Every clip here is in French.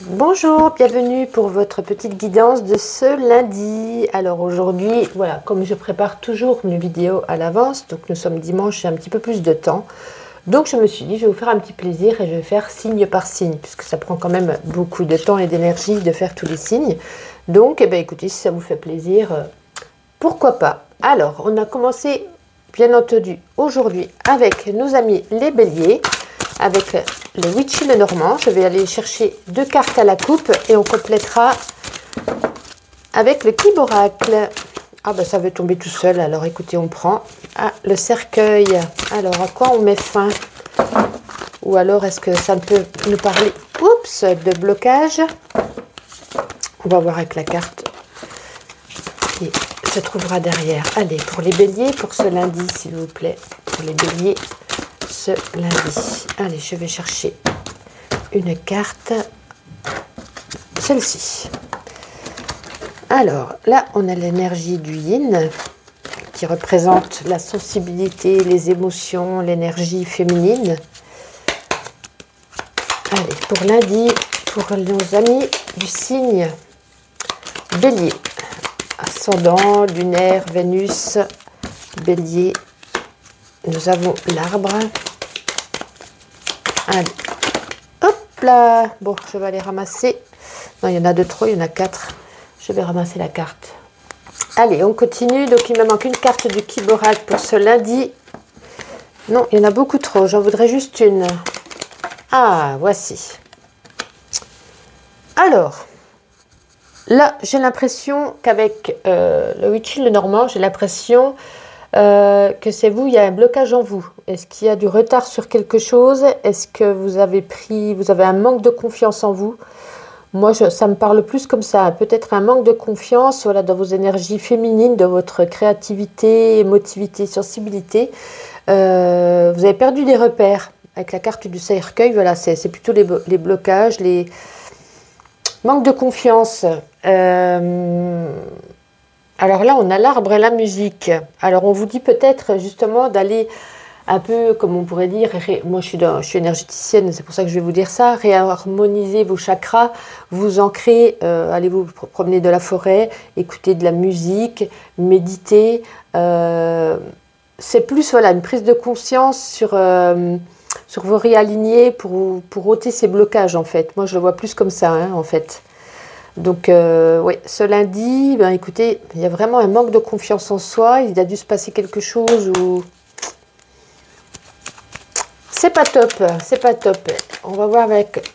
Bonjour, bienvenue pour votre petite guidance de ce lundi. Alors aujourd'hui, voilà, comme je prépare toujours une vidéo à l'avance, donc nous sommes dimanche, j'ai un petit peu plus de temps. Donc je me suis dit, je vais vous faire un petit plaisir et je vais faire signe par signe, puisque ça prend quand même beaucoup de temps et d'énergie de faire tous les signes. Donc, eh bien, écoutez, si ça vous fait plaisir, pourquoi pas. Alors, on a commencé, bien entendu, aujourd'hui avec nos amis les béliers, avec le Witchy le Normand. Je vais aller chercher 2 cartes à la coupe et on complétera avec le Kiboracle. Ah ben ça veut tomber tout seul, alors écoutez, on prend le cercueil. Alors à quoi on met fin? Ou alors est-ce que ça peut nous parler, oups, de blocage? On va voir avec la carte qui se trouvera derrière. Allez, pour les béliers, pour ce lundi, s'il vous plaît, pour les béliers, ce lundi. Allez, je vais chercher une carte, celle-ci. Alors, là, on a l'énergie du yin, qui représente la sensibilité, les émotions, l'énergie féminine. Allez, pour lundi, pour nos amis du signe bélier, ascendant, lunaire, Vénus, bélier, nous avons l'arbre. Allez, hop là, bon, je vais aller ramasser. Non, il y en a de trop, il y en a 4. Je vais ramasser la carte. Allez, on continue. Donc, il me manque une carte du Kiboracle pour ce lundi. Non, il y en a beaucoup trop. J'en voudrais juste une. Ah, voici. Alors, là, j'ai l'impression qu'avec le Witchy le Normand, j'ai l'impression que c'est vous, il y a un blocage en vous. Est-ce qu'il y a du retard sur quelque chose? Est-ce que vous avez un manque de confiance en vous? Moi, ça me parle plus comme ça. Peut-être un manque de confiance, voilà, dans vos énergies féminines, dans votre créativité, émotivité, sensibilité. Vous avez perdu des repères. Avec la carte du cercueil, voilà, c'est plutôt les blocages, les manques de confiance. Alors là, on a l'arbre et la musique. Alors, on vous dit peut-être justement d'aller un peu, comme on pourrait dire, moi je suis énergéticienne, c'est pour ça que je vais vous dire ça, réharmoniser vos chakras, vous ancrer, allez vous promener de la forêt, écouter de la musique, méditer. C'est plus voilà, une prise de conscience sur vos réalignés pour ôter ces blocages en fait. Moi je le vois plus comme ça hein, en fait. Donc, oui, ce lundi, ben, écoutez, il y a vraiment un manque de confiance en soi. Il a dû se passer quelque chose où c'est pas top, c'est pas top. On va voir avec,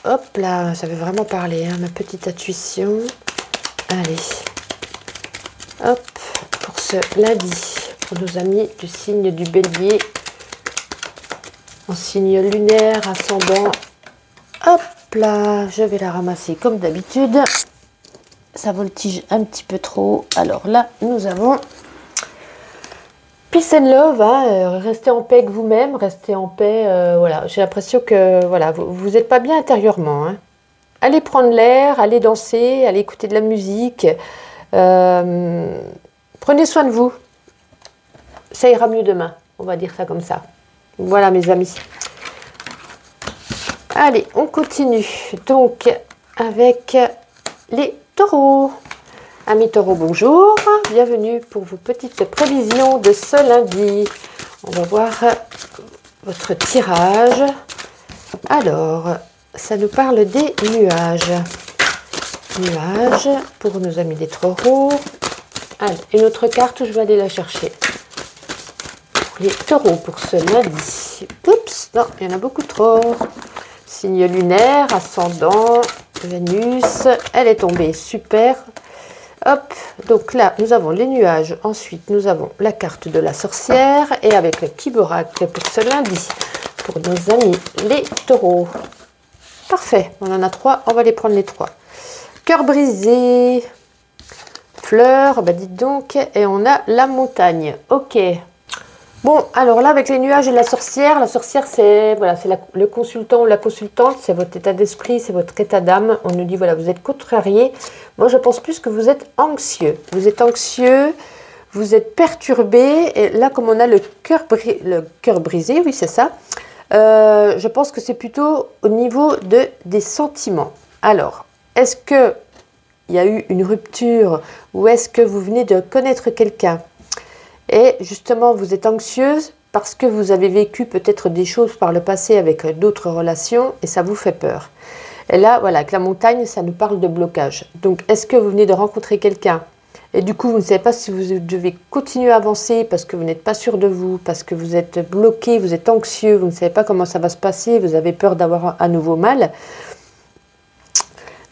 hop là, ça veut vraiment parler, hein, ma petite intuition. Allez, hop, pour ce lundi, pour nos amis du signe du bélier, en signe lunaire, ascendant, hop là, je vais la ramasser comme d'habitude. Ça voltige un petit peu trop. Alors là, nous avons Peace and Love. Hein, restez en paix avec vous-même, restez en paix. Voilà, j'ai l'impression que voilà, vous n'êtes pas bien intérieurement. Hein. Allez prendre l'air, allez danser, allez écouter de la musique. Prenez soin de vous. Ça ira mieux demain. On va dire ça comme ça. Voilà mes amis. Allez, on continue. Donc, avec les taureaux. Amis taureaux, bonjour. Bienvenue pour vos petites prévisions de ce lundi. On va voir votre tirage. Alors, ça nous parle des nuages. Nuages pour nos amis des taureaux. Allez, une autre carte, je vais aller la chercher. Les taureaux pour ce lundi. Oups, non, il y en a beaucoup trop. Signe lunaire, ascendant, Vénus, elle est tombée, super. Hop, donc là, nous avons les nuages. Ensuite, nous avons la carte de la sorcière et avec le Kiboracle pour ce lundi, pour nos amis les taureaux. Parfait, on en a 3, on va les prendre les 3. Cœur brisé, fleurs, bah dites donc, et on a la montagne. Ok. Bon, alors là, avec les nuages et la sorcière c'est voilà, le consultant ou la consultante, c'est votre état d'esprit, c'est votre état d'âme. On nous dit, voilà, vous êtes contrarié. Moi, je pense plus que vous êtes anxieux. Vous êtes anxieux, vous êtes perturbé. Et là, comme on a le cœur brisé, oui, c'est ça. Je pense que c'est plutôt au niveau des sentiments. Alors, est-ce que il y a eu une rupture ou est-ce que vous venez de connaître quelqu'un et justement vous êtes anxieuse parce que vous avez vécu peut-être des choses par le passé avec d'autres relations et ça vous fait peur. Et là, voilà, avec la montagne, ça nous parle de blocage. Donc, est-ce que vous venez de rencontrer quelqu'un et du coup, vous ne savez pas si vous devez continuer à avancer parce que vous n'êtes pas sûr de vous, parce que vous êtes bloqué, vous êtes anxieux, vous ne savez pas comment ça va se passer, vous avez peur d'avoir à nouveau mal.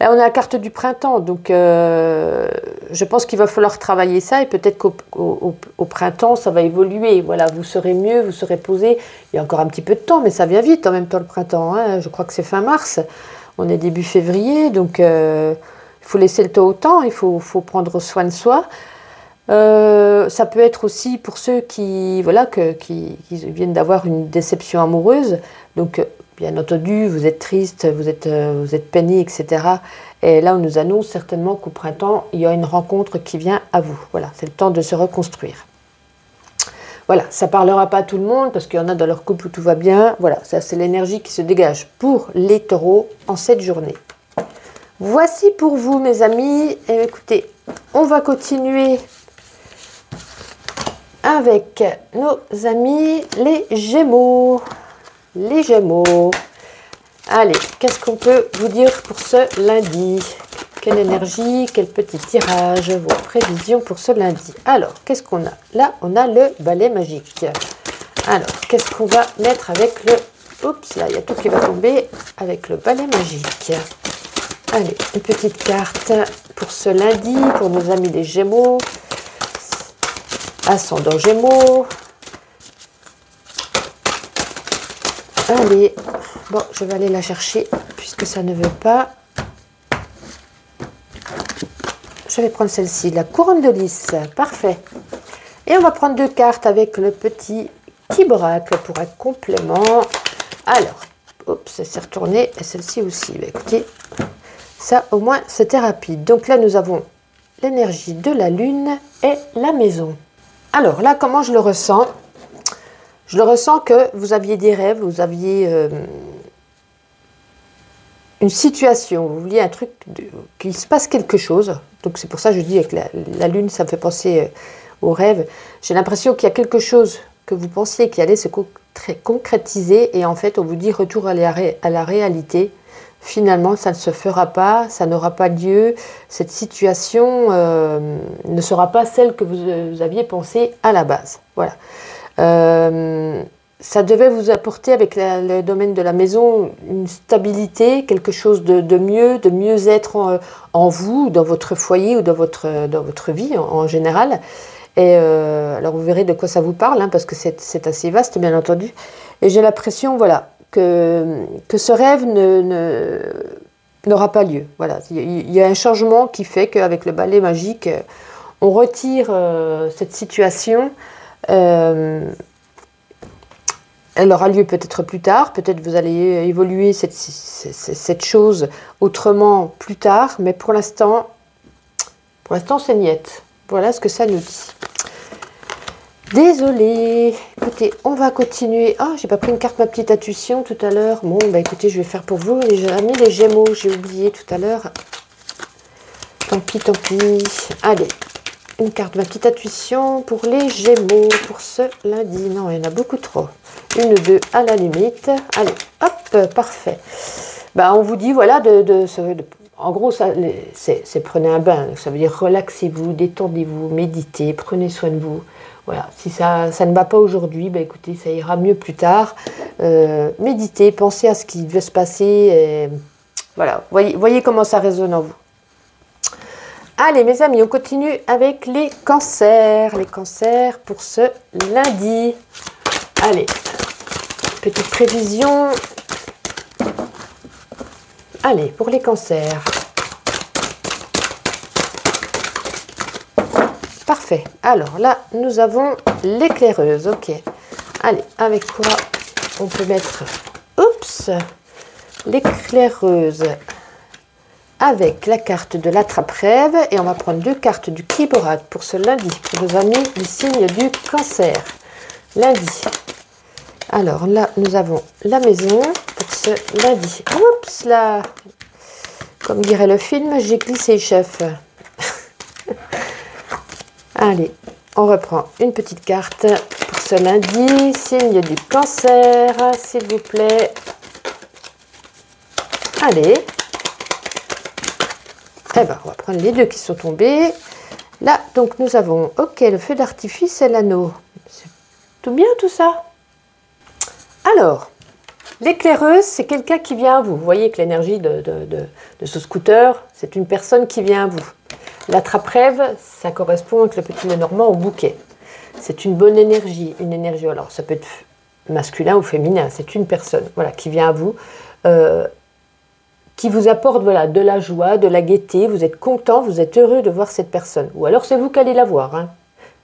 Là, on a la carte du printemps, donc je pense qu'il va falloir travailler ça et peut-être qu'au printemps, ça va évoluer. Voilà, vous serez mieux, vous serez posé. Il y a encore un petit peu de temps, mais ça vient vite en même temps le printemps. Hein. Je crois que c'est fin mars, on est début février, donc il faut laisser le temps au temps, il faut prendre soin de soi. Ça peut être aussi pour ceux qui, voilà, qui viennent d'avoir une déception amoureuse, donc bien entendu, vous êtes triste, vous êtes peiné, etc. Et là, on nous annonce certainement qu'au printemps, il y a une rencontre qui vient à vous. Voilà, c'est le temps de se reconstruire. Voilà, ça ne parlera pas à tout le monde parce qu'il y en a dans leur couple où tout va bien. Voilà, ça c'est l'énergie qui se dégage pour les taureaux en cette journée. Voici pour vous, mes amis. Et écoutez, on va continuer avec nos amis les Gémeaux. Les Gémeaux. Allez, qu'est-ce qu'on peut vous dire pour ce lundi? Quelle énergie, quel petit tirage, vos prévisions pour ce lundi. Alors, qu'est-ce qu'on a? Là, on a le balai magique. Alors, qu'est-ce qu'on va mettre avec le... Oups, là, il y a tout qui va tomber avec le balai magique. Allez, une petite carte pour ce lundi, pour nos amis les Gémeaux. Ascendant Gémeaux. Allez, bon, je vais aller la chercher puisque ça ne veut pas. Je vais prendre celle-ci, la couronne de lys. Parfait. Et on va prendre 2 cartes avec le petit qui braque pour un complément. Alors, oups, ça s'est retourné et celle-ci aussi. Bah, écoutez, ça au moins c'était rapide. Donc là, nous avons l'énergie de la lune et la maison. Alors là, comment je le ressens? Je le ressens que vous aviez des rêves, vous aviez une situation, vous vouliez un truc, qu'il se passe quelque chose. Donc c'est pour ça que je dis avec la lune, ça me fait penser aux rêves. J'ai l'impression qu'il y a quelque chose que vous pensiez qui allait se concrétiser et en fait on vous dit retour à la réalité. Finalement, ça ne se fera pas, ça n'aura pas lieu. Cette situation ne sera pas celle que vous aviez pensée à la base. Voilà. Ça devait vous apporter avec le domaine de la maison une stabilité, quelque chose de mieux être en vous, dans votre foyer ou dans votre vie en général. Et alors vous verrez de quoi ça vous parle, hein, parce que c'est assez vaste bien entendu. Et j'ai l'impression, voilà, que ce rêve n'aura pas lieu. Voilà. Il y a un changement qui fait qu'avec le balai magique, on retire cette situation. Elle aura lieu peut-être plus tard, peut-être vous allez évoluer cette chose autrement plus tard, mais pour l'instant c'est niette. Voilà ce que ça nous dit. Désolée, écoutez, on va continuer. Ah, j'ai pas pris une carte ma petite intuition tout à l'heure. Bon, bah écoutez, je vais faire pour vous, les amis les Gémeaux, j'ai oublié tout à l'heure. Tant pis, tant pis. Allez. Une carte, ma petite intuition pour les Gémeaux, pour ce lundi. Non, il y en a beaucoup trop. 1 ou 2 à la limite. Allez, hop, parfait. Bah, on vous dit, voilà, en gros, c'est prenez un bain. Ça veut dire relaxez-vous, détendez-vous, méditez, prenez soin de vous. Voilà, si ça ne va pas aujourd'hui, bah, écoutez, ça ira mieux plus tard. Méditez, pensez à ce qui veut se passer. Et voilà, voyez comment ça résonne en vous. Allez mes amis, on continue avec les cancers. Les cancers pour ce lundi. Allez, petite prévision. Allez, pour les cancers. Parfait. Alors là, nous avons l'éclaireuse. Ok. Allez, avec quoi on peut mettre... Oups, l'éclaireuse. Avec la carte de l'attrape-rêve et on va prendre 2 cartes du Kiborat pour ce lundi, pour nos amis du signe du cancer. Lundi. Alors là, nous avons la maison pour ce lundi. Oups là, Comme dirait le film, j'ai glissé, chef. Allez, on reprend une petite carte pour ce lundi. Signe du Cancer, s'il vous plaît. Allez. Eh ben, on va prendre les deux qui sont tombés. Là, donc, nous avons, ok, le feu d'artifice et l'anneau. C'est tout bien, tout ça. Alors, l'éclaireuse, c'est quelqu'un qui vient à vous. Vous voyez que l'énergie de ce scooter, c'est une personne qui vient à vous. L'attrape-rêve, ça correspond avec le petit Lenormand au bouquet. C'est une bonne énergie, alors ça peut être masculin ou féminin, c'est une personne, voilà, qui vient à vous, qui vous apporte, voilà, de la joie, de la gaieté, vous êtes content, vous êtes heureux de voir cette personne. Ou alors c'est vous qui allez la voir, hein.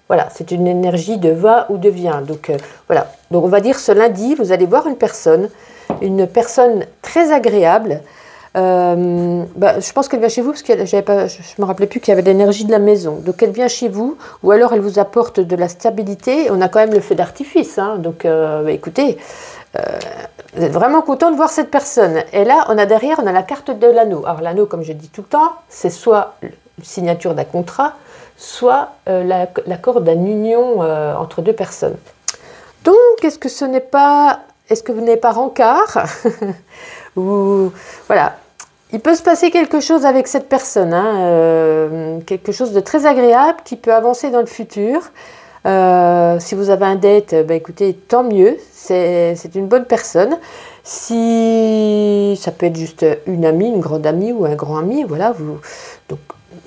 Voilà, c'est une énergie de va ou de vient. Donc voilà, donc on va dire ce lundi, vous allez voir une personne très agréable. Je pense qu'elle vient chez vous parce que je me rappelais plus qu'il y avait l'énergie de la maison. Donc elle vient chez vous ou alors elle vous apporte de la stabilité. On a quand même le feu d'artifice, hein. Donc écoutez, vous êtes vraiment content de voir cette personne. Et là, on a la carte de l'anneau. Alors l'anneau, comme je dis tout le temps, c'est soit la signature d'un contrat, soit l'accord d'une union entre deux personnes. Donc, est-ce que vous n'êtes pas rencard ou voilà, il peut se passer quelque chose avec cette personne, hein, quelque chose de très agréable qui peut avancer dans le futur. Si vous avez un date, écoutez, tant mieux, c'est une bonne personne. Si ça peut être juste une amie, une grande amie ou un grand ami, voilà, donc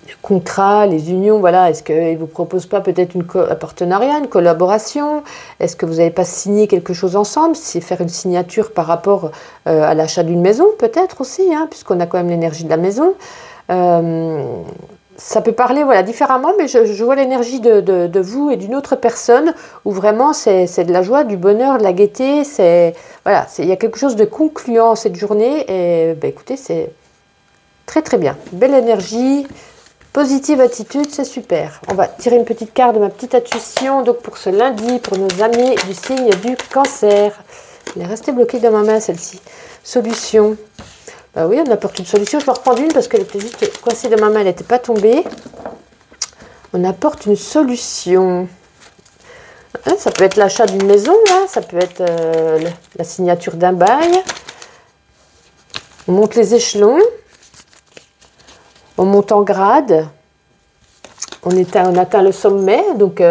les contrats, les unions, voilà, est-ce qu'ils ne vous proposent pas peut-être un partenariat, une collaboration? Est-ce que vous n'avez pas signé quelque chose ensemble? C'est faire une signature par rapport à l'achat d'une maison, peut-être aussi, hein, puisqu'on a quand même l'énergie de la maison. Ça peut parler, voilà, différemment, mais je vois l'énergie de vous et d'une autre personne où vraiment c'est de la joie, du bonheur, de la gaieté. Voilà, il y a quelque chose de concluant cette journée et écoutez, c'est très très bien. Belle énergie, positive attitude, c'est super. On va tirer une petite carte de ma petite intuition donc pour ce lundi, pour nos amis du signe du Cancer. Elle est restée bloquée dans ma main celle-ci. Solution. Bah oui, on apporte une solution. Je vais en reprendre une parce qu'elle était juste coincée dans ma main, elle n'était pas tombée. On apporte une solution. Hein, ça peut être l'achat d'une maison, hein, ça peut être la signature d'un bail. On monte les échelons. On monte en grade. On atteint le sommet. Donc,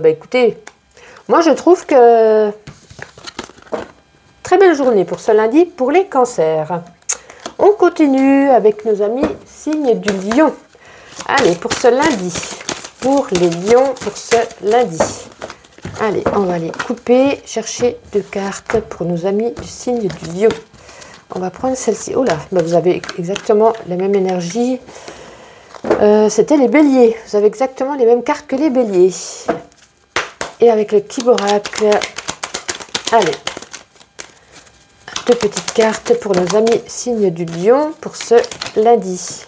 écoutez, moi je trouve que très belle journée pour ce lundi pour les cancers. On continue avec nos amis signe du lion. Allez, pour ce lundi, pour les lions, pour ce lundi. Allez, on va aller couper, chercher deux cartes pour nos amis du signe du lion. On va prendre celle-ci. Oh là, vous avez exactement la même énergie. C'était les béliers. Vous avez exactement les mêmes cartes que les béliers. Et avec le Kiboracle. Allez. Deux petites cartes pour nos amis signes du lion pour ce lundi.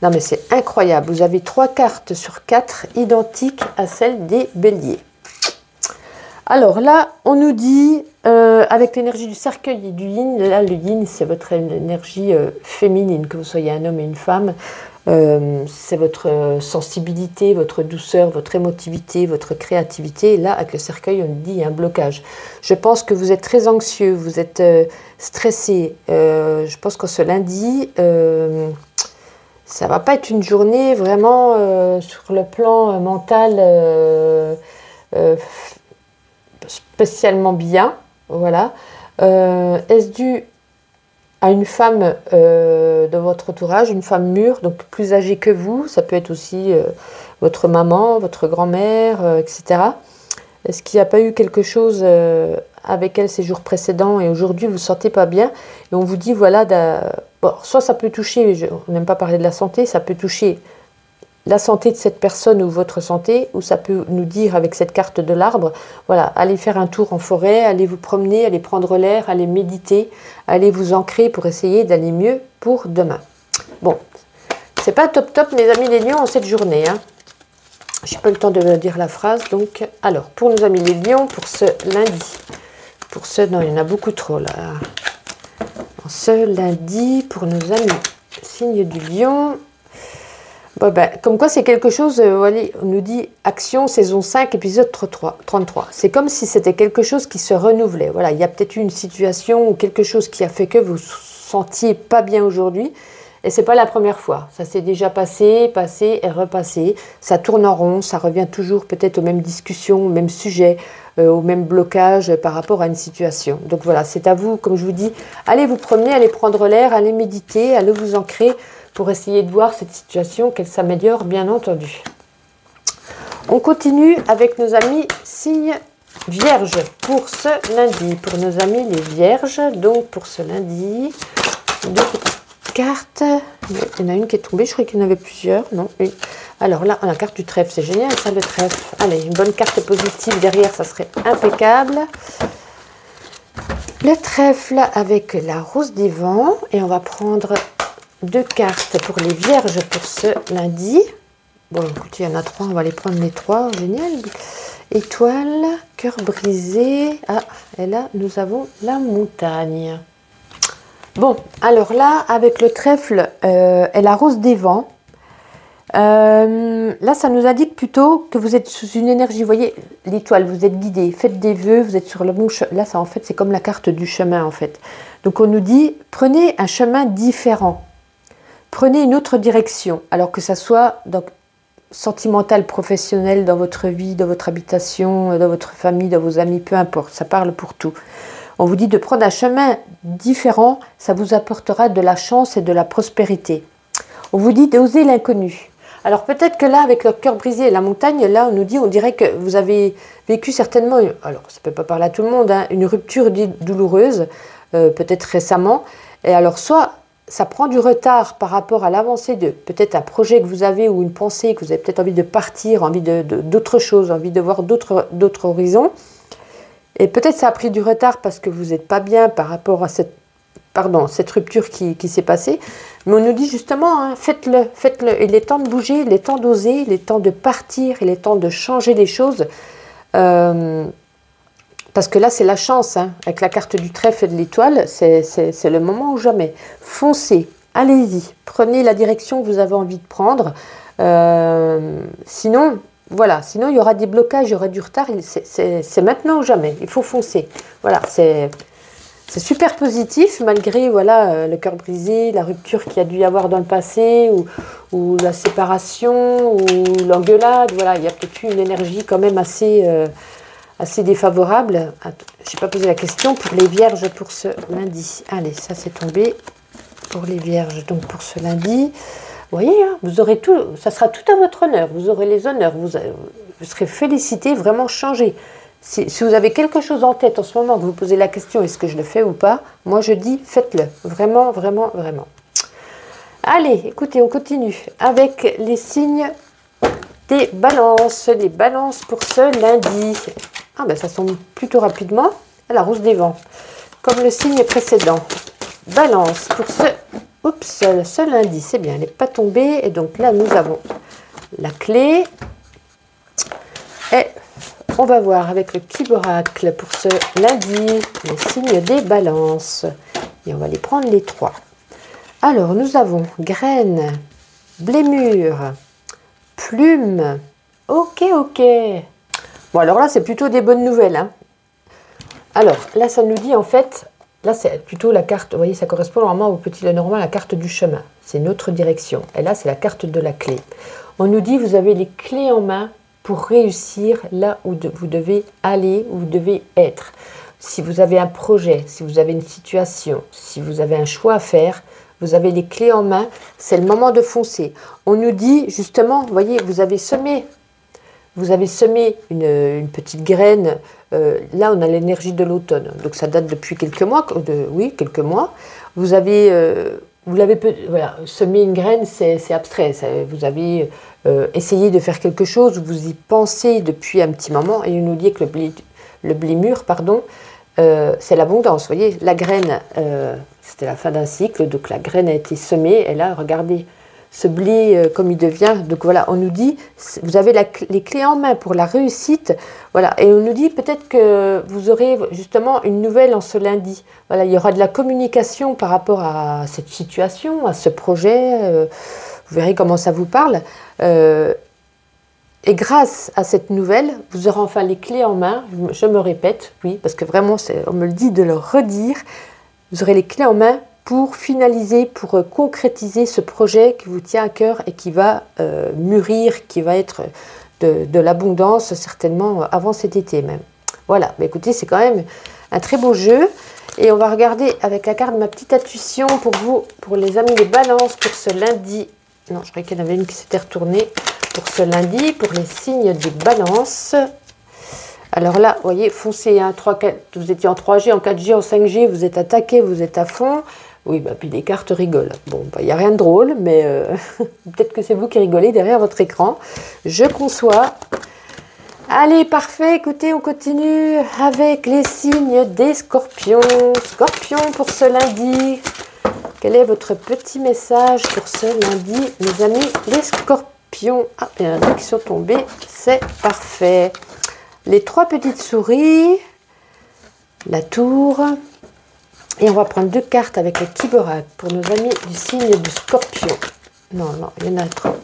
Non mais c'est incroyable, vous avez 3 cartes sur 4 identiques à celles des béliers. Alors là, on nous dit, avec l'énergie du cercueil et du yin, là le yin c'est votre énergie féminine, que vous soyez un homme et une femme, c'est votre sensibilité, votre douceur, votre émotivité, votre créativité. Et là, avec le cercueil, on dit un blocage. Je pense que vous êtes très anxieux, vous êtes stressé. Je pense que ce lundi, ça va pas être une journée vraiment sur le plan mental spécialement bien. Voilà. Est-ce dû à une femme de votre entourage, une femme mûre, donc plus âgée que vous? Ça peut être aussi votre maman, votre grand-mère, etc. Est-ce qu'il n'y a pas eu quelque chose avec elle ces jours précédents et aujourd'hui vous ne vous sentez pas bien et on vous dit voilà, bon, soit ça peut toucher, on n'aime pas parler de la santé, ça peut toucher la santé de cette personne ou votre santé, ou ça peut nous dire avec cette carte de l'arbre, voilà, allez faire un tour en forêt, allez vous promener, allez prendre l'air, allez méditer, allez vous ancrer pour essayer d'aller mieux pour demain. Bon, c'est pas top mes amis les lions en cette journée, hein. J'ai pas le temps de dire la phrase, donc alors pour nos amis les lions pour ce lundi, pour ce, non il y en a beaucoup trop là. Ce lundi pour nos amis signe du lion. Bon, ben, comme quoi c'est quelque chose, voilà, on nous dit action saison 5 épisode 33. C'est comme si c'était quelque chose qui se renouvelait. Voilà, il y a peut-être eu une situation ou quelque chose qui a fait que vous vous sentiez pas bien aujourd'hui. Et c'est pas la première fois. Ça s'est déjà passé et repassé. Ça tourne en rond, ça revient toujours peut-être aux mêmes discussions, aux mêmes sujets, au même blocage par rapport à une situation. Donc voilà, c'est à vous, comme je vous dis, allez vous promener, allez prendre l'air, allez méditer, allez vous ancrer pour essayer de voir cette situation, qu'elle s'améliore, bien entendu. On continue avec nos amis signes vierges pour ce lundi. Pour nos amis les vierges, donc pour ce lundi, deux petites cartes. Il y en a une qui est tombée, je croyais qu'il y en avait plusieurs. Non, une. Alors là, on a la carte du trèfle, c'est génial ça, le trèfle. Allez, une bonne carte positive derrière, ça serait impeccable. Le trèfle avec la rose des vents. Et on va prendre 2 cartes pour les vierges pour ce lundi. Bon, écoutez, il y en a 3, on va les prendre les 3. Génial. Étoile, cœur brisé. Ah, et là, nous avons la montagne. Bon, alors là, avec le trèfle et la rose des vents, là, ça nous indique plutôt que vous êtes sous une énergie. Vous voyez, l'étoile, vous êtes guidé, faites des vœux, vous êtes sur le bon chemin. Là, ça, en fait, c'est comme la carte du chemin, en fait. Donc, on nous dit, prenez un chemin différent. Prenez une autre direction, alors que ça soit donc, sentimental, professionnel, dans votre vie, dans votre habitation, dans votre famille, dans vos amis, peu importe, ça parle pour tout. On vous dit de prendre un chemin différent, ça vous apportera de la chance et de la prospérité. On vous dit d'oser l'inconnu. Alors peut-être que là, avec le cœur brisé et la montagne, là, on nous dit, on dirait que vous avez vécu certainement, alors ça ne peut pas parler à tout le monde, hein, une rupture douloureuse, peut-être récemment. Et alors soit ça prend du retard par rapport à l'avancée de peut-être un projet que vous avez ou une pensée, que vous avez peut-être envie de partir, envie d'autre chose, envie de voir d'autres horizons. Et peut-être ça a pris du retard parce que vous n'êtes pas bien par rapport à cette rupture qui s'est passée. Mais on nous dit justement, hein, faites-le. Il est temps de bouger, il est temps d'oser, il est temps de partir, il est temps de changer les choses. Parce que là, c'est la chance, hein. Avec la carte du trèfle et de l'étoile, c'est le moment ou jamais. Foncez, allez-y, prenez la direction que vous avez envie de prendre. Sinon, voilà, sinon il y aura des blocages, il y aura du retard. C'est maintenant ou jamais, il faut foncer. Voilà, c'est super positif, malgré voilà, le cœur brisé, la rupture qu'il y a dû y avoir dans le passé, ou la séparation, ou l'engueulade. Voilà, il y a peut-être eu une énergie quand même assez défavorable. Je n'ai pas posé la question pour les vierges pour ce lundi. Allez, ça c'est tombé pour les vierges. Donc pour ce lundi, vous voyez, hein, vous aurez tout, ça sera tout à votre honneur. Vous aurez les honneurs, vous serez félicité, vraiment changé. Si vous avez quelque chose en tête en ce moment, que vous posez la question, est-ce que je le fais ou pas? Moi je dis, faites-le. Vraiment, vraiment, vraiment. Allez, écoutez, on continue avec les signes des balances. Les balances pour ce lundi. Ah ben ça tombe plutôt rapidement. La rose des vents, comme le signe précédent. Balance pour ce lundi, c'est bien, elle n'est pas tombée. Et donc là, nous avons la clé. Et on va voir avec le petit oracle pour ce lundi, les signes des balances. Et on va les prendre les 3. Alors, nous avons graines, blémure, plume. Ok. Bon, alors là, c'est plutôt des bonnes nouvelles, hein. Alors, là, ça nous dit, en fait, là, c'est plutôt la carte, vous voyez, ça correspond normalement au petit Lenormand, la carte du chemin. C'est notre direction. Et là, c'est la carte de la clé. On nous dit, vous avez les clés en main pour réussir là où vous devez aller, où vous devez être. Si vous avez un projet, si vous avez une situation, si vous avez un choix à faire, vous avez les clés en main, c'est le moment de foncer. On nous dit, justement, vous voyez, vous avez semé une petite graine. Là, on a l'énergie de l'automne. Donc, ça date depuis quelques mois. Quelques mois. Vous l'avez voilà, semé une graine, c'est abstrait. Vous avez essayé de faire quelque chose, vous y pensez depuis un petit moment. Et on nous dit que le blémure, c'est l'abondance. Vous voyez, la graine, c'était la fin d'un cycle. Donc, la graine a été semée. Et là, regardez, ce blé comme il devient. Donc voilà, on nous dit, vous avez les clés en main pour la réussite. Voilà, et on nous dit peut-être que vous aurez justement une nouvelle en ce lundi. Voilà, il y aura de la communication par rapport à cette situation, à ce projet. Vous verrez comment ça vous parle. Et grâce à cette nouvelle, vous aurez enfin les clés en main. Je me répète, oui, parce que vraiment, on me le dit de le redire. Vous aurez les clés en main pour finaliser, pour concrétiser ce projet qui vous tient à cœur et qui va mûrir, qui va être de l'abondance certainement avant cet été même. Voilà, mais écoutez, c'est quand même un très beau jeu. Et on va regarder avec la carte ma petite intuition pour vous, pour les amis des balances, pour ce lundi. Non, je croyais qu'il y en avait une qui s'était retournée. Pour ce lundi, pour les signes des balances. Alors là, vous voyez, foncez, hein, 3, 4, vous étiez en 3G, en 4G, en 5G, vous êtes attaqué, vous êtes à fond. Oui, bah, puis les cartes rigolent. Bon, il n'y a rien de drôle, mais peut-être que c'est vous qui rigolez derrière votre écran. Je conçois. Allez, parfait, écoutez, on continue avec les signes des scorpions. Scorpions pour ce lundi. Quel est votre petit message pour ce lundi, mes amis, les scorpions? Ah, il y en a deux qui sont tombés, c'est parfait. Les 3 petites souris, la tour, et on va prendre 2 cartes avec le Kiborak pour nos amis du signe du scorpion. Non, non, il y en a 3.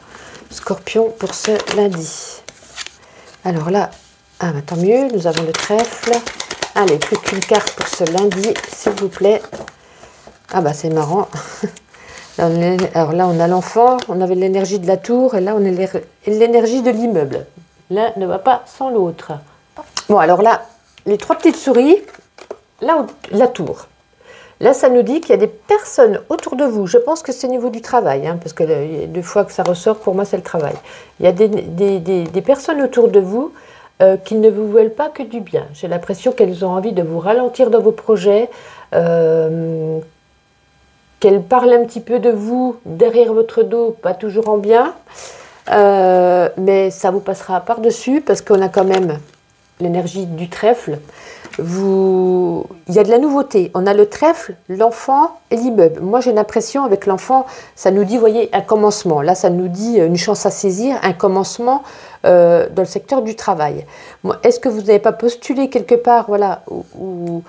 Scorpion pour ce lundi. Alors là, ah, bah, tant mieux, nous avons le trèfle. Allez, plus qu'une carte pour ce lundi, s'il vous plaît. Ah bah c'est marrant. Alors là, on a l'enfant, on avait l'énergie de la tour, et là, on a l'énergie de l'immeuble. L'un ne va pas sans l'autre. Bon, alors là, les 3 petites souris, là, la tour. Là, ça nous dit qu'il y a des personnes autour de vous. Je pense que c'est au niveau du travail, hein, parce que les 2 fois que ça ressort, pour moi, c'est le travail. Il y a des personnes autour de vous qui ne vous veulent pas que du bien. J'ai l'impression qu'elles ont envie de vous ralentir dans vos projets, qu'elles parlent un petit peu de vous derrière votre dos, pas toujours en bien, mais ça vous passera par-dessus parce qu'on a quand même l'énergie du trèfle. Il y a de la nouveauté. On a le trèfle, l'enfant et l'immeuble. Moi, j'ai l'impression avec l'enfant, ça nous dit, vous voyez, un commencement. Là, ça nous dit une chance à saisir, un commencement dans le secteur du travail. Est-ce que vous n'avez pas postulé quelque part, voilà, où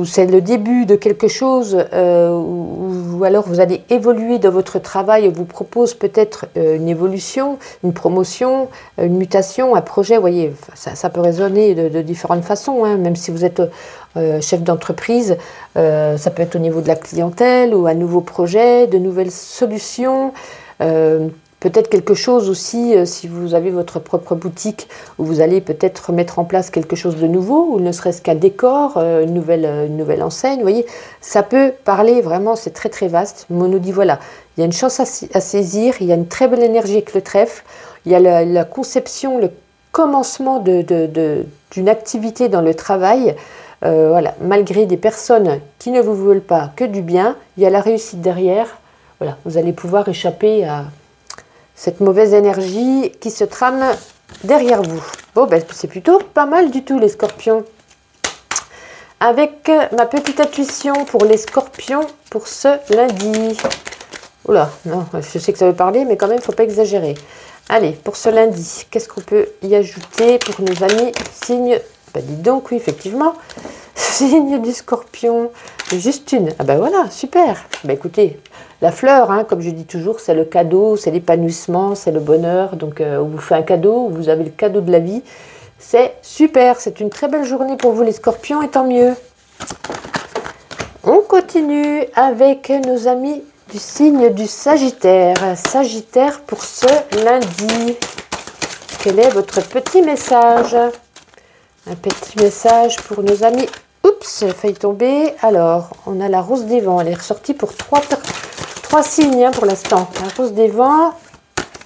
c'est le début de quelque chose, ou alors vous allez évoluer dans votre travail, on vous propose peut-être une évolution, une promotion, une mutation, un projet, vous voyez, ça peut résonner de différentes façons, hein, même si vous êtes chef d'entreprise, ça peut être au niveau de la clientèle, ou un nouveau projet, de nouvelles solutions, peut-être quelque chose aussi, si vous avez votre propre boutique, où vous allez peut-être mettre en place quelque chose de nouveau, ou ne serait-ce qu'un décor, une nouvelle enseigne, vous voyez, ça peut parler vraiment, c'est très très vaste. Mais on nous dit, voilà, il y a une chance à saisir, il y a une très belle énergie avec le trèfle, il y a la conception, le commencement d'une activité dans le travail, voilà, malgré des personnes qui ne vous veulent pas que du bien, il y a la réussite derrière, voilà, vous allez pouvoir échapper à cette mauvaise énergie qui se trame derrière vous. Bon, ben, c'est plutôt pas mal du tout, les scorpions. Avec ma petite intuition pour les scorpions pour ce lundi. Oula, non, je sais que ça veut parler, mais quand même, il ne faut pas exagérer. Allez, pour ce lundi, qu'est-ce qu'on peut y ajouter pour nos amis signes? Ben, dis donc, oui, effectivement, signe du scorpion. Juste une. Ah ben voilà, super. Ben écoutez, la fleur, hein, comme je dis toujours, c'est le cadeau, c'est l'épanouissement, c'est le bonheur. Donc, on vous fait un cadeau, vous avez le cadeau de la vie. C'est super, c'est une très belle journée pour vous les scorpions, et tant mieux. On continue avec nos amis du signe du Sagittaire. Sagittaire pour ce lundi. Quel est votre petit message? Un petit message pour nos amis. Oups, j'ai failli tomber. Alors, on a la rose des vents. Elle est ressortie pour 3 signes, hein, pour l'instant. La rose des vents.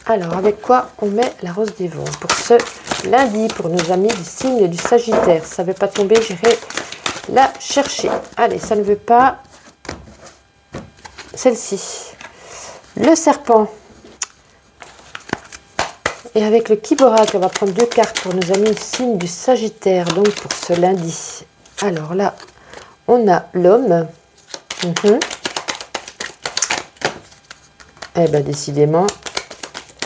Alors, avec quoi on met la rose des vents pour ce lundi, pour nos amis du signe du Sagittaire? Ça ne veut pas tomber, j'irai la chercher. Allez, ça ne veut pas. Celle-ci. Le serpent. Et avec le Kiborak, on va prendre 2 cartes pour nos amis du signe du Sagittaire, donc pour ce lundi. Alors là, on a l'homme. Eh bien, décidément,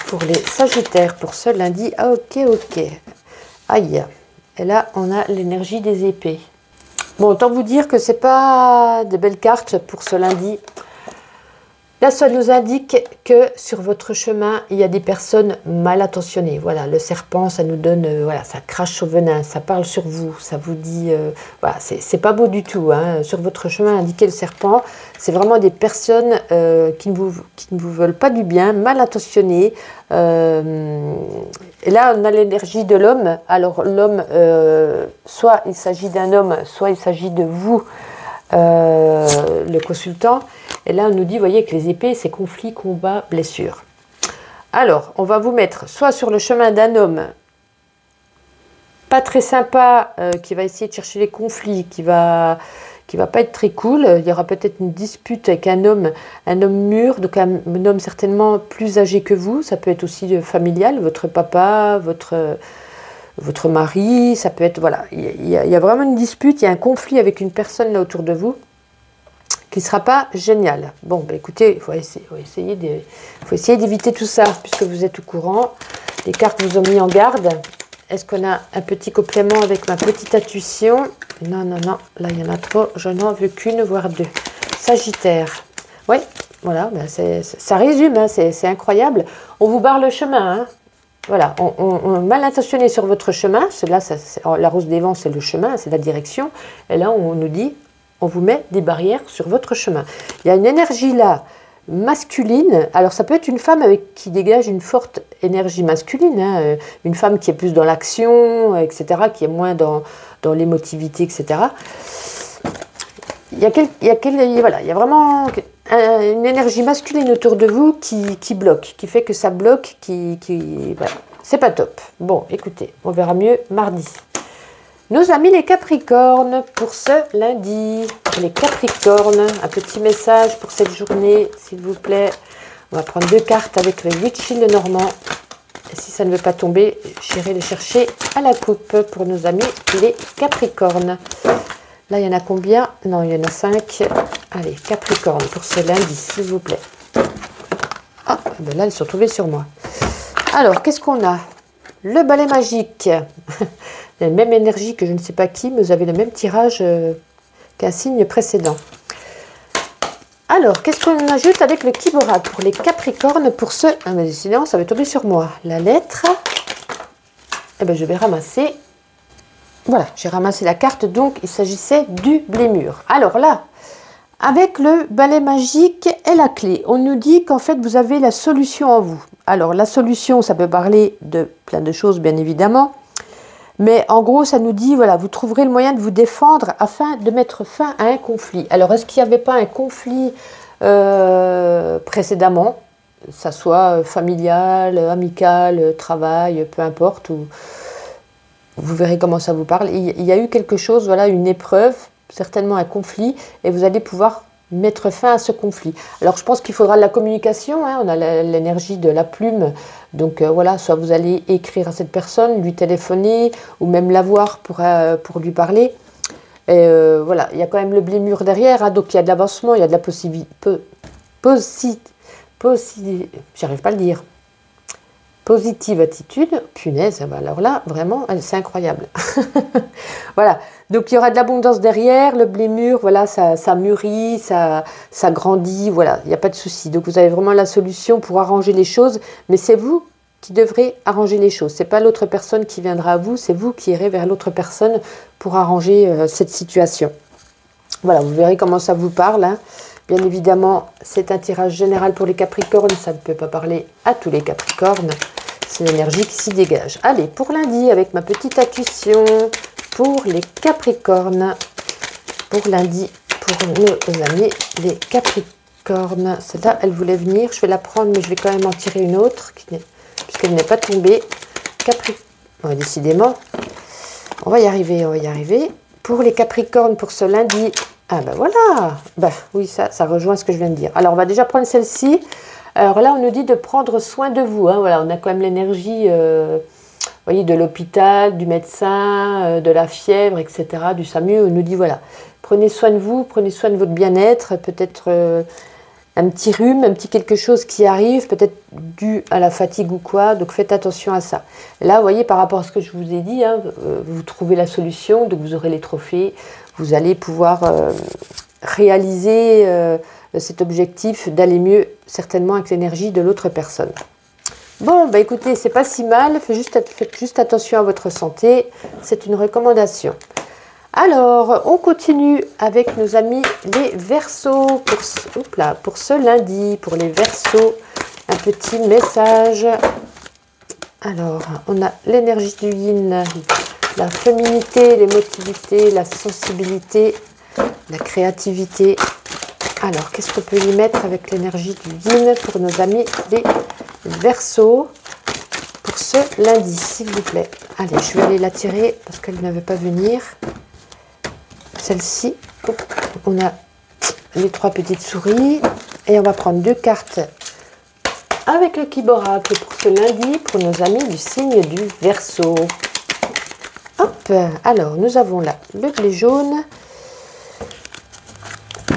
pour les Sagittaires, pour ce lundi, ah, ok. Aïe. Et là, on a l'énergie des épées. Bon, autant vous dire que c'est pas de belles cartes pour ce lundi. Là, ça nous indique que sur votre chemin, il y a des personnes mal intentionnées. Voilà, le serpent, ça nous donne, voilà, ça crache au venin, ça parle sur vous, ça vous dit, voilà, c'est pas beau du tout. Hein. Sur votre chemin, indiqué le serpent, c'est vraiment des personnes qui ne vous veulent pas du bien, mal intentionnées. Et là, on a l'énergie de l'homme. Alors, l'homme, soit il s'agit d'un homme, soit il s'agit de vous, le consultant. Et là, on nous dit, vous voyez, que les épées, c'est conflit, combat, blessure. Alors, on va vous mettre soit sur le chemin d'un homme pas très sympa, qui va essayer de chercher les conflits, qui va pas être très cool. Il y aura peut-être une dispute avec un homme mûr, donc un homme certainement plus âgé que vous. Ça peut être aussi familial, votre papa, votre mari. Ça peut être, voilà, il y a vraiment une dispute, il y a un conflit avec une personne là autour de vous, qui ne sera pas génial. Bon, bah écoutez, il faut essayer d'éviter tout ça, puisque vous êtes au courant. Les cartes vous ont mis en garde. Est-ce qu'on a un petit complément avec ma petite intuition? Non, là il y en a trop, je n'en veux qu'une, voire deux. Sagittaire. Oui, voilà, bah ça résume, hein, c'est incroyable. On vous barre le chemin, hein. Voilà, on mal intentionné sur votre chemin. Là, la rose des vents, c'est le chemin, c'est la direction. Et là, on nous dit, on vous met des barrières sur votre chemin. Il y a une énergie là, masculine. Alors, ça peut être une femme qui dégage une forte énergie masculine, hein, une femme qui est plus dans l'action, etc., qui est moins dans l'émotivité, etc. Il y a vraiment une énergie masculine autour de vous qui bloque, qui fait que ça bloque, voilà. C'est pas top. Bon, écoutez, on verra mieux mardi. Nos amis les Capricornes, pour ce lundi, les Capricornes, un petit message pour cette journée, s'il vous plaît. On va prendre deux cartes avec le Witchil de Normand. Et si ça ne veut pas tomber, j'irai les chercher à la coupe pour nos amis les Capricornes. Là, il y en a combien? Non, il y en a 5. Allez, Capricorne, pour ce lundi, s'il vous plaît. Ah, ben là, elles sont tombées sur moi. Alors, qu'est-ce qu'on a? Le balai magique. La même énergie que je ne sais pas qui, mais vous avez le même tirage qu'un signe précédent. Alors, qu'est-ce qu'on ajoute avec le Kibora pour les Capricornes pour ce... Ah, mais décidément, ça va tomber sur moi. La lettre. Eh bien, je vais ramasser. Voilà, j'ai ramassé la carte, donc il s'agissait du Blémur. Alors là, avec le balai magique et la clé, on nous dit qu'en fait, vous avez la solution en vous. Alors, la solution, ça peut parler de plein de choses, bien évidemment. Mais en gros, ça nous dit, voilà, vous trouverez le moyen de vous défendre afin de mettre fin à un conflit. Alors, est-ce qu'il n'y avait pas un conflit précédemment, que ça soit familial, amical, travail, peu importe, ou vous verrez comment ça vous parle. Il y a eu quelque chose, voilà, une épreuve, certainement un conflit, et vous allez pouvoir mettre fin à ce conflit. Alors, je pense qu'il faudra de la communication, hein, on a l'énergie de la plume, donc voilà, soit vous allez écrire à cette personne, lui téléphoner, ou même la voir pour lui parler. Et voilà, il y a quand même le Blémur derrière, hein, donc il y a de l'avancement, il y a de la j'arrive pas à le dire. Positive attitude, punaise, alors là, vraiment, c'est incroyable. Voilà, donc il y aura de l'abondance derrière, le Blémur, voilà, ça mûrit, ça grandit, voilà, il n'y a pas de souci. Donc vous avez vraiment la solution pour arranger les choses, mais c'est vous qui devrez arranger les choses. Ce n'est pas l'autre personne qui viendra à vous, c'est vous qui irez vers l'autre personne pour arranger cette situation. Voilà, vous verrez comment ça vous parle, hein. Bien évidemment, c'est un tirage général pour les Capricornes, ça ne peut pas parler à tous les Capricornes. C'est l'énergie qui s'y dégage. Allez, pour lundi, avec ma petite intuition, pour les Capricornes. Pour lundi, pour nos amis, les Capricornes. Celle-là, elle voulait venir. Je vais la prendre, mais je vais quand même en tirer une autre, puisqu'elle n'est pas tombée. Décidément, on va y arriver, on va y arriver. Pour les Capricornes, pour ce lundi... Ah ben voilà, ben oui, ça rejoint ce que je viens de dire. Alors on va déjà prendre celle-ci. Alors là on nous dit de prendre soin de vous, hein. Voilà, on a quand même l'énergie voyez, de l'hôpital, du médecin, de la fièvre, etc., du SAMU. On nous dit voilà, prenez soin de vous, prenez soin de votre bien-être, peut-être un petit rhume, un petit quelque chose qui arrive, peut-être dû à la fatigue ou quoi, donc faites attention à ça. Là, vous voyez, par rapport à ce que je vous ai dit, hein, vous trouvez la solution, donc vous aurez les trophées, vous allez pouvoir réaliser cet objectif d'aller mieux, certainement avec l'énergie de l'autre personne. Bon, bah écoutez, c'est pas si mal, faites juste attention à votre santé, c'est une recommandation. Alors, on continue avec nos amis les Verseaux pour ce lundi, pour les Verseaux, un petit message. Alors, on a l'énergie du yin, la féminité, l'émotivité, la sensibilité, la créativité. Alors, qu'est-ce qu'on peut y mettre avec l'énergie du yin pour nos amis les Verseaux pour ce lundi, s'il vous plaît. Allez, je vais aller la tirer parce qu'elle ne veut pas venir. Celle-ci, on a les 3 petites souris et on va prendre 2 cartes avec le Kiboracle pour ce lundi pour nos amis du signe du Verseau. Hop, alors nous avons là le blé jaune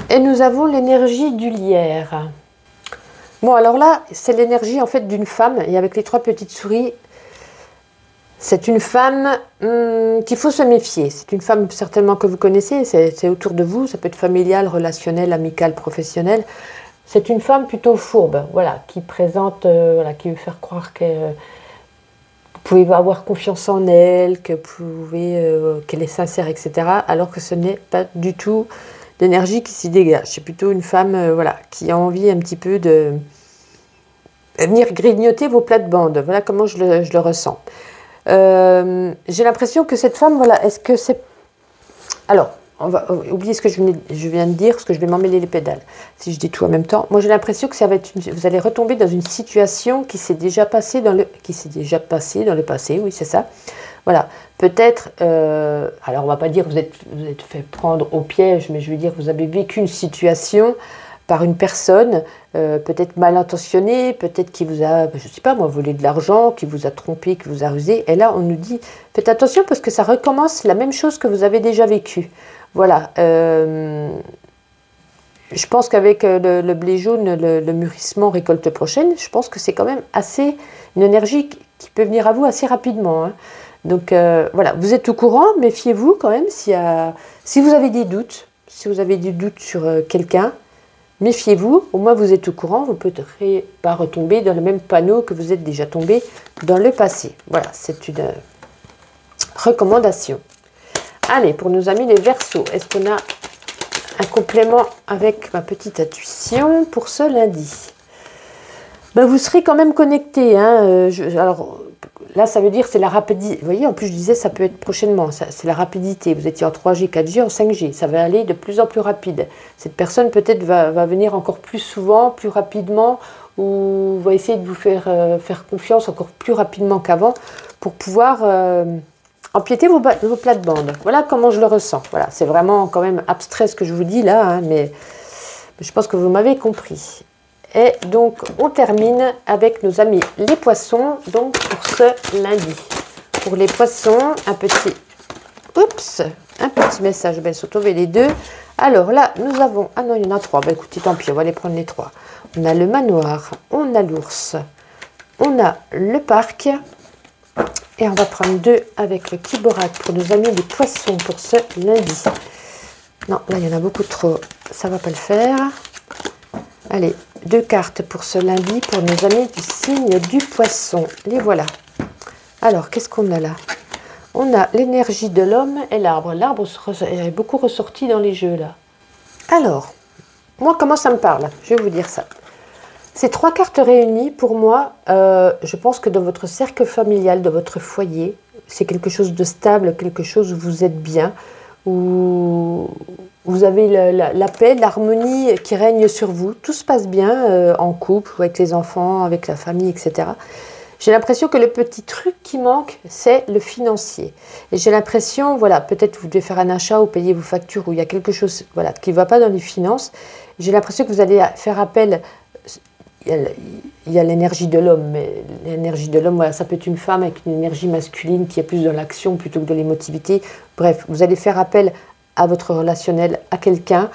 et nous avons l'énergie du lierre. Bon, alors là, c'est l'énergie en fait d'une femme et avec les 3 petites souris, c'est une femme qu'il faut se méfier. C'est une femme certainement que vous connaissez, c'est autour de vous, ça peut être familial, relationnel, amical, professionnel. C'est une femme plutôt fourbe, voilà, qui présente, voilà, qui veut faire croire que vous pouvez avoir confiance en elle, que qu'elle est sincère, etc. Alors que ce n'est pas du tout l'énergie qui s'y dégage. C'est plutôt une femme voilà, qui a envie un petit peu de venir grignoter vos plates-bandes. Voilà comment je le ressens. J'ai l'impression que cette femme, voilà, est-ce que c'est... Alors, on va oublier ce que je viens de dire, parce que je vais m'emmêler les pédales, si je dis tout en même temps. Moi, j'ai l'impression que ça va être vous allez retomber dans une situation qui s'est déjà passée dans le passé, oui, c'est ça. Voilà, peut-être, alors on va pas dire que vous êtes fait prendre au piège, mais je veux dire que vous avez vécu une situation par une personne, peut-être mal intentionnée, peut-être qui vous a, je sais pas moi, volé de l'argent, qui vous a trompé, qui vous a rusé. Et là, on nous dit, faites attention parce que ça recommence la même chose que vous avez déjà vécu. Voilà. Je pense qu'avec le blé jaune, le mûrissement récolte prochaine, je pense que c'est quand même assez une énergie qui peut venir à vous assez rapidement. Hein. Donc voilà, vous êtes au courant, méfiez-vous quand même si vous avez des doutes, sur quelqu'un, méfiez-vous, au moins vous êtes au courant, vous ne pourrez pas retomber dans le même panneau que vous êtes déjà tombé dans le passé. Voilà, c'est une recommandation. Allez, pour nos amis les Verseaux, est-ce qu'on a un complément avec ma petite intuition pour ce lundi? Ben, vous serez quand même connecté. Hein, alors là, ça veut dire c'est la rapidité. Vous voyez, en plus, je disais ça peut être prochainement. C'est la rapidité. Vous étiez en 3G, 4G, en 5G. Ça va aller de plus en plus rapide. Cette personne peut-être va venir encore plus souvent, plus rapidement, ou va essayer de vous faire confiance encore plus rapidement qu'avant pour pouvoir empiéter vos plates-bandes. Voilà comment je le ressens. Voilà, c'est vraiment quand même abstrait ce que je vous dis là, hein, mais je pense que vous m'avez compris. Et donc, on termine avec nos amis les poissons, donc pour ce lundi. Pour les poissons, un petit message, ben, sont tombés les 2. Alors là, nous avons, ah non, il y en a 3, ben, écoutez, tant pis, on va les prendre les 3. On a le manoir, on a l'ours, on a le parc, et on va prendre 2 avec le Kiborak pour nos amis les poissons pour ce lundi. Non, là, il y en a beaucoup trop, ça ne va pas le faire. Allez, 2 cartes pour ce lundi pour nos amis du signe du poisson. Les voilà. Alors, qu'est-ce qu'on a là? On a l'énergie de l'homme et l'arbre. L'arbre est beaucoup ressorti dans les jeux là. Alors, moi, comment ça me parle? Je vais vous dire ça. Ces 3 cartes réunies, pour moi, je pense que dans votre cercle familial, dans votre foyer, c'est quelque chose de stable, quelque chose où vous êtes bien, où vous avez la paix, l'harmonie qui règne sur vous. Tout se passe bien en couple, avec les enfants, avec la famille, etc. J'ai l'impression que le petit truc qui manque, c'est le financier. Et j'ai l'impression, voilà, peut-être vous devez faire un achat ou payer vos factures, où il y a quelque chose voilà, qui ne va pas dans les finances. J'ai l'impression que vous allez faire appel... Il y a l'énergie de l'homme, mais l'énergie de l'homme, voilà, ça peut être une femme avec une énergie masculine qui est plus dans l'action plutôt que de l'émotivité. Bref, vous allez faire appel à votre relationnel, à quelqu'un,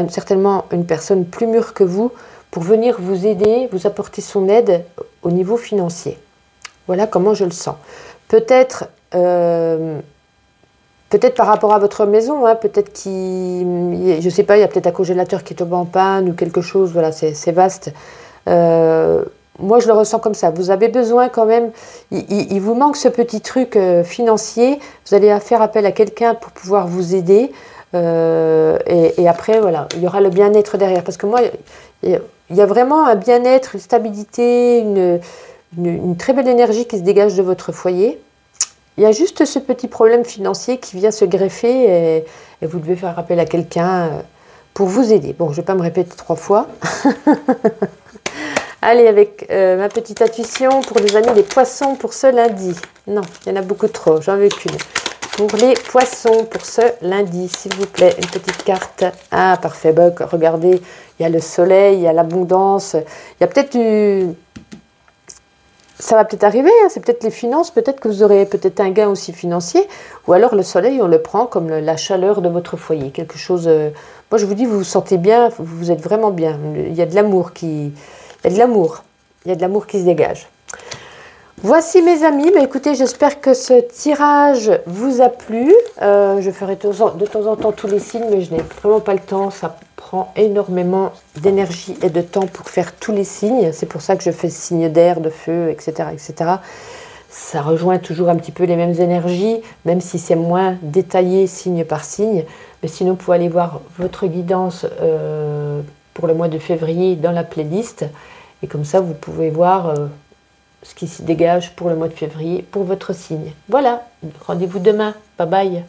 certainement une personne plus mûre que vous, pour venir vous aider, vous apporter son aide au niveau financier. Voilà comment je le sens. Peut-être par rapport à votre maison, hein, peut-être qu'il, je sais pas, il y a peut-être un congélateur qui tombe en panne ou quelque chose, voilà, c'est vaste. Moi, je le ressens comme ça. Vous avez besoin quand même, il vous manque ce petit truc financier. Vous allez faire appel à quelqu'un pour pouvoir vous aider. Et après, voilà, il y aura le bien-être derrière. Parce que moi, il y a vraiment un bien-être, une stabilité, une très belle énergie qui se dégage de votre foyer. Il y a juste ce petit problème financier qui vient se greffer et vous devez faire appel à quelqu'un pour vous aider. Bon, je ne vais pas me répéter 3 fois. Allez, avec ma petite intuition pour les amis les poissons pour ce lundi. Non, il y en a beaucoup trop, j'en veux qu'une. Pour les poissons pour ce lundi, s'il vous plaît, une petite carte. Ah, parfait, bah, regardez, il y a le soleil, il y a l'abondance, il y a peut-être du... Ça va peut-être arriver, hein, c'est peut-être les finances, peut-être que vous aurez peut-être un gain aussi financier, ou alors le soleil, on le prend comme la chaleur de votre foyer, quelque chose... moi, je vous dis, vous vous sentez bien, vous êtes vraiment bien, il y a de l'amour qui... Il y a de l'amour, il y a de l'amour qui se dégage. Voici mes amis, bah, écoutez, j'espère que ce tirage vous a plu. Je ferai de temps en temps tous les signes, mais je n'ai vraiment pas le temps. Ça prend énormément d'énergie et de temps pour faire tous les signes. C'est pour ça que je fais signe d'air, de feu, etc., etc. Ça rejoint toujours un petit peu les mêmes énergies, même si c'est moins détaillé signe par signe. Mais sinon, vous pouvez aller voir votre guidance pour le mois de février dans la playlist. Et comme ça, vous pouvez voir... ce qui se dégage pour le mois de février, pour votre signe. Voilà, rendez-vous demain. Bye bye.